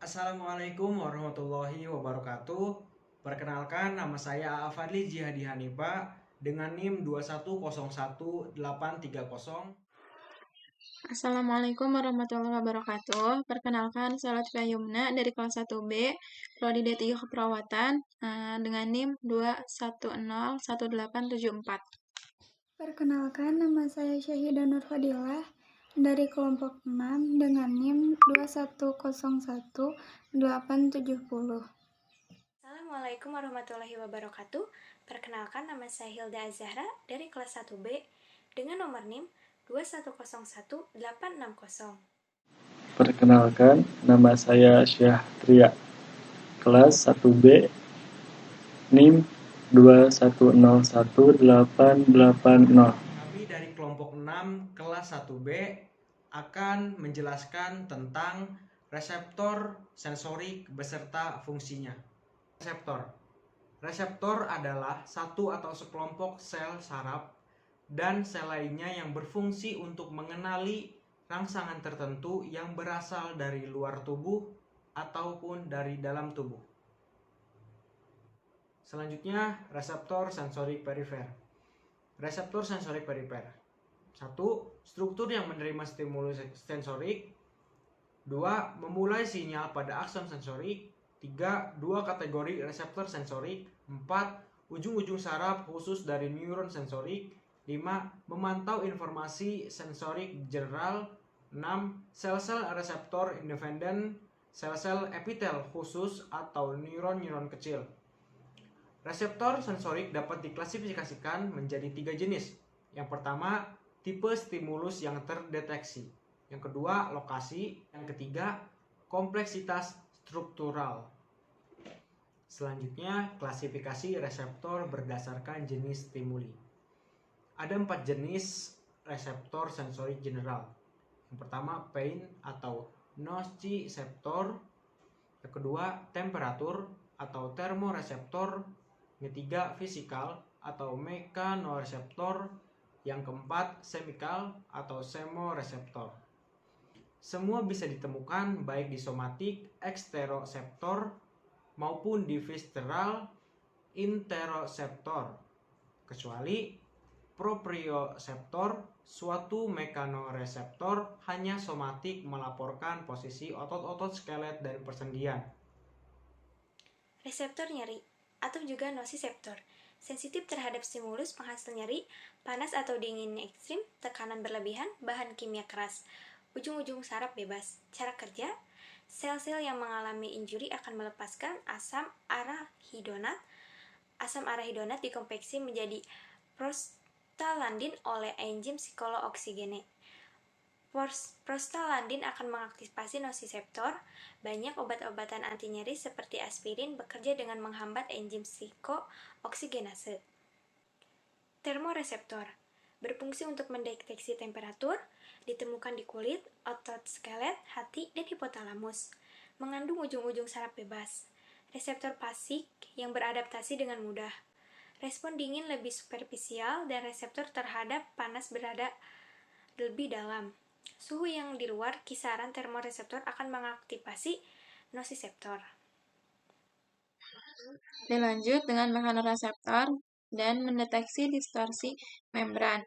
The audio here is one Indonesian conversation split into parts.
Assalamualaikum warahmatullahi wabarakatuh. Perkenalkan, nama saya Afadli Jihadi Hanifa dengan NIM 2101830. Assalamualaikum warahmatullahi wabarakatuh. Perkenalkan, saya Latifah Yumna dari kelas 1B, Prodi D3 Keperawatan, dengan NIM 2101874. Perkenalkan, nama saya Syahidah Nurfadilah dari kelompok 6 dengan NIM 2101870. Assalamualaikum warahmatullahi wabarakatuh. Perkenalkan, nama saya Hilda Azahra dari kelas 1B dengan nomor NIM 2101860. Perkenalkan, nama saya Syahtria, kelas 1B, NIM 2101880. Kami dari kelompok 6 kelas 1B akan menjelaskan tentang reseptor sensorik beserta fungsinya. Reseptor adalah satu atau sekelompok sel saraf dan sel lainnya yang berfungsi untuk mengenali rangsangan tertentu yang berasal dari luar tubuh ataupun dari dalam tubuh. Selanjutnya, reseptor sensorik perifer. Reseptor sensorik perifer. 1. Struktur yang menerima stimulus sensorik. 2. Memulai sinyal pada akson sensorik. 3. Dua kategori reseptor sensorik. 4. Ujung-ujung saraf khusus dari neuron sensorik. 5. Memantau informasi sensorik general. 6. Sel-sel reseptor independen, sel-sel epitel khusus atau neuron-neuron kecil. Reseptor sensorik dapat diklasifikasikan menjadi 3 jenis. Yang pertama, tipe stimulus yang terdeteksi. Yang kedua, lokasi. Yang ketiga, kompleksitas struktural. Selanjutnya, klasifikasi reseptor berdasarkan jenis stimuli. Ada 4 jenis reseptor sensorik general. Yang pertama, pain atau nociceptor. Yang kedua, temperatur atau termoreseptor. Yang ketiga, fisikal atau mekanoreseptor. Yang keempat, semikal atau semoreseptor. Semua bisa ditemukan baik di somatik eksteroseptor maupun di visceral interoseptor, kecuali proprioseptor, suatu mekanoreseptor hanya somatik melaporkan posisi otot-otot skelet dan persendian. Reseptor nyeri atau juga nociceptor sensitif terhadap stimulus penghasil nyeri, panas atau dingin ekstrim, tekanan berlebihan, bahan kimia keras. Ujung-ujung saraf bebas. Cara kerja: sel-sel yang mengalami injuri akan melepaskan asam arahidonat. Asam arahidonat dikompleksi menjadi prostaglandin oleh enzim siklooksigene. Prostaglandin akan mengaktifasi nociceptor. Banyak obat-obatan anti nyeri seperti aspirin bekerja dengan menghambat enzim siklooksiggenase. Termoreseptor berfungsi untuk mendeteksi temperatur, ditemukan di kulit, otot skelet, hati, dan hipotalamus. Mengandung ujung-ujung saraf bebas. Reseptor pasif yang beradaptasi dengan mudah. Respon dingin lebih superficial dan reseptor terhadap panas berada lebih dalam. Suhu yang di luar kisaran termoreseptor akan mengaktifasi nociceptor. Dilanjut dengan mekanoreseptor dan mendeteksi distorsi membran.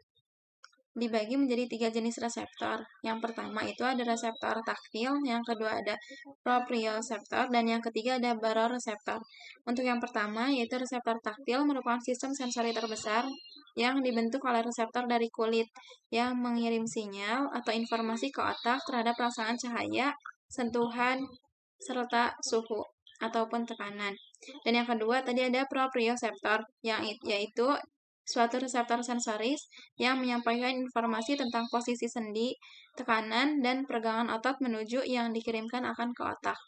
Dibagi menjadi 3 jenis reseptor. Yang pertama itu ada reseptor taktil, yang kedua ada proprioseptor, dan yang ketiga ada baroreseptor. Untuk yang pertama yaitu reseptor taktil merupakan sistem sensori terbesar yang dibentuk oleh reseptor dari kulit yang mengirim sinyal atau informasi ke otak terhadap rangsangan cahaya, sentuhan, serta suhu ataupun tekanan. Dan yang kedua tadi ada proprioseptor, yaitu suatu reseptor sensoris yang menyampaikan informasi tentang posisi sendi, tekanan, dan peregangan otot menuju yang dikirimkan akan ke otak.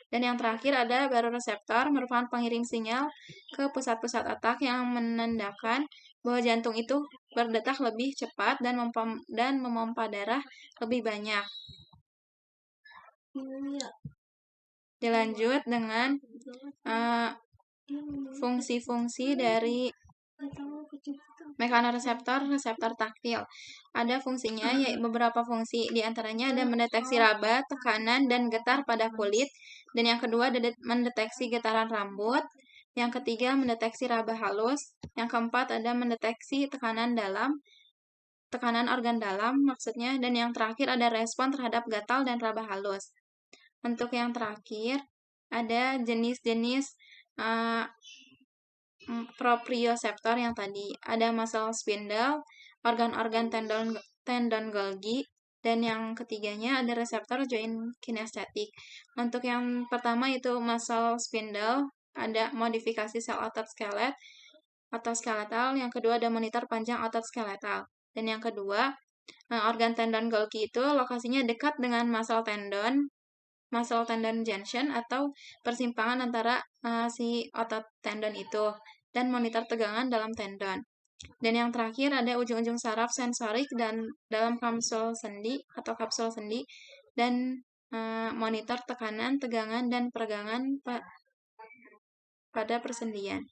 Dan yang terakhir ada baroreseptor, merupakan pengirim sinyal ke pusat-pusat otak yang menandakan bahwa jantung itu berdetak lebih cepat dan memompa darah lebih banyak. Dilanjut dengan fungsi-fungsi dari Mekanoreseptor, reseptor taktil. Ada fungsinya, yaitu beberapa fungsi. Di antaranya ada mendeteksi raba, tekanan, dan getar pada kulit. Dan yang kedua ada mendeteksi getaran rambut. Yang ketiga mendeteksi raba halus. Yang keempat ada mendeteksi tekanan organ dalam maksudnya. Dan yang terakhir ada respon terhadap gatal dan raba halus. Untuk yang terakhir ada jenis-jenis proprioseptor yang tadi ada muscle spindle, organ-organ tendon Golgi, dan yang ketiganya ada reseptor joint kinestetik. Untuk yang pertama itu muscle spindle, ada modifikasi sel otot skelet atau skeletal, yang kedua ada monitor panjang otot skeletal, dan yang kedua organ tendon Golgi itu lokasinya dekat dengan muscle tendon junction atau persimpangan antara si otot tendon itu, dan monitor tegangan dalam tendon. Dan yang terakhir ada ujung-ujung saraf sensorik dan dalam kapsul sendi dan monitor tekanan, tegangan, dan peregangan pada persendian.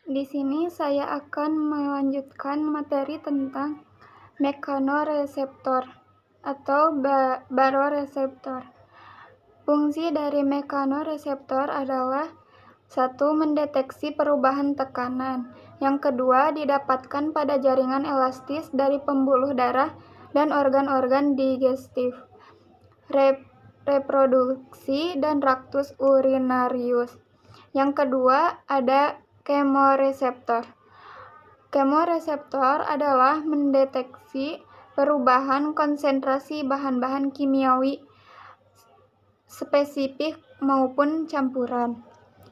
Di sini saya akan melanjutkan materi tentang mekanoreseptor atau baroreseptor. Fungsi dari mekanoreseptor adalah: 1. Mendeteksi perubahan tekanan. Yang kedua, didapatkan pada jaringan elastis dari pembuluh darah dan organ-organ digestif, reproduksi, dan traktus urinarius. Yang kedua, ada kemoreseptor. Kemoreseptor adalah mendeteksi perubahan konsentrasi bahan-bahan kimiawi spesifik maupun campuran.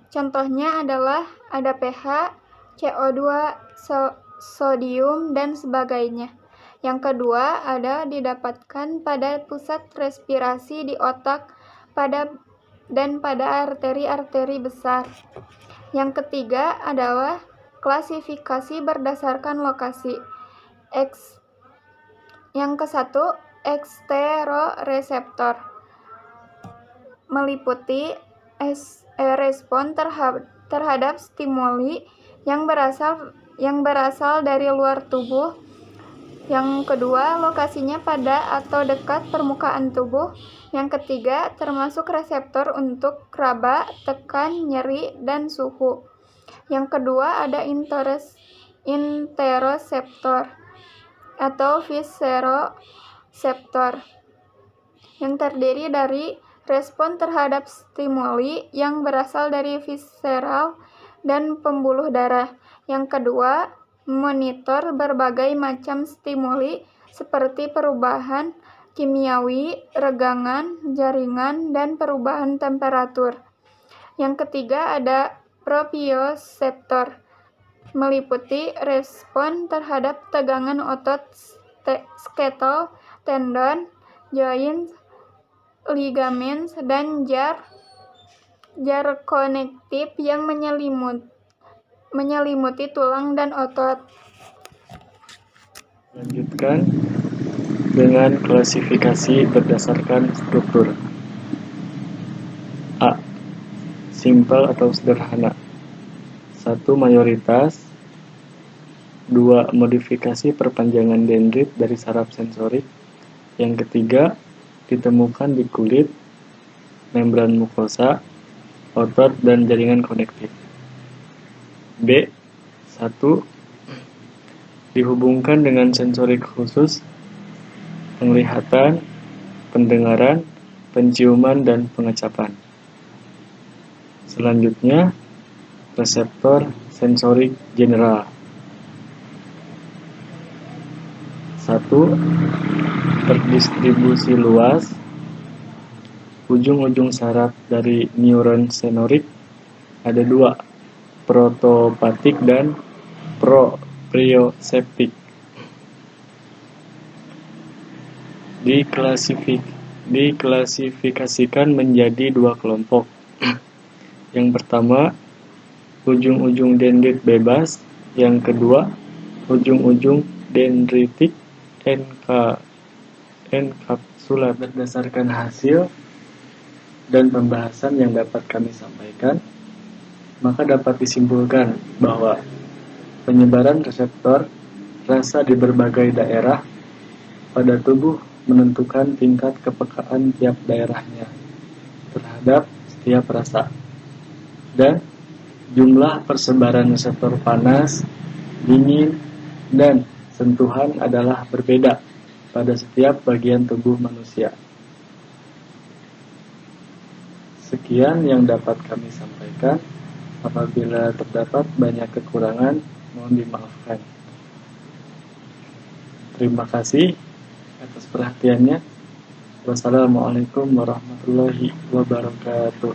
Contohnya adalah ada pH, CO2, sodium, dan sebagainya. Yang kedua ada didapatkan pada pusat respirasi di otak dan pada arteri-arteri besar. Yang ketiga adalah klasifikasi berdasarkan lokasi. Yang ke-1, eksteroreseptor, meliputi respon terhadap stimuli yang berasal dari luar tubuh. Yang kedua, lokasinya pada atau dekat permukaan tubuh. Yang ketiga, termasuk reseptor untuk raba, tekan, nyeri, dan suhu. Yang kedua, ada interoseptor atau viseroseptor yang terdiri dari respon terhadap stimuli yang berasal dari visceral dan pembuluh darah. Yang kedua, monitor berbagai macam stimuli seperti perubahan kimiawi, regangan, jaringan, dan perubahan temperatur. Yang ketiga ada proprioseptor, meliputi respon terhadap tegangan otot, sketel, tendon, joint, ligamen, dan jar konektif yang menyelimuti tulang dan otot. Lanjutkan dengan klasifikasi berdasarkan struktur. A. Simpel atau sederhana. 1. Mayoritas. 2. Modifikasi perpanjangan dendrit dari saraf sensorik. Yang ketiga, ditemukan di kulit, membran mukosa, otot, dan jaringan konektif. B. 1. Dihubungkan dengan sensorik khusus, penglihatan, pendengaran, penciuman, dan pengecapan. Selanjutnya, reseptor sensorik general. 1. Terdistribusi luas. Ujung-ujung saraf dari neuron senorik ada 2, protopatik dan proprioseptik. Diklasifikasikan menjadi 2 kelompok. Yang pertama, ujung-ujung dendrit bebas. Yang kedua, ujung-ujung dendritik enkapsulat. Berdasarkan hasil dan pembahasan yang dapat kami sampaikan, maka dapat disimpulkan bahwa Penyebaran reseptor rasa di berbagai daerah pada tubuh menentukan tingkat kepekaan tiap daerahnya terhadap setiap rasa. Dan jumlah persebaran reseptor panas, dingin, dan sentuhan adalah berbeda pada setiap bagian tubuh manusia. Sekian yang dapat kami sampaikan. Apabila terdapat banyak kekurangan, mohon dimaafkan. Terima kasih atas perhatiannya. Wassalamualaikum warahmatullahi wabarakatuh.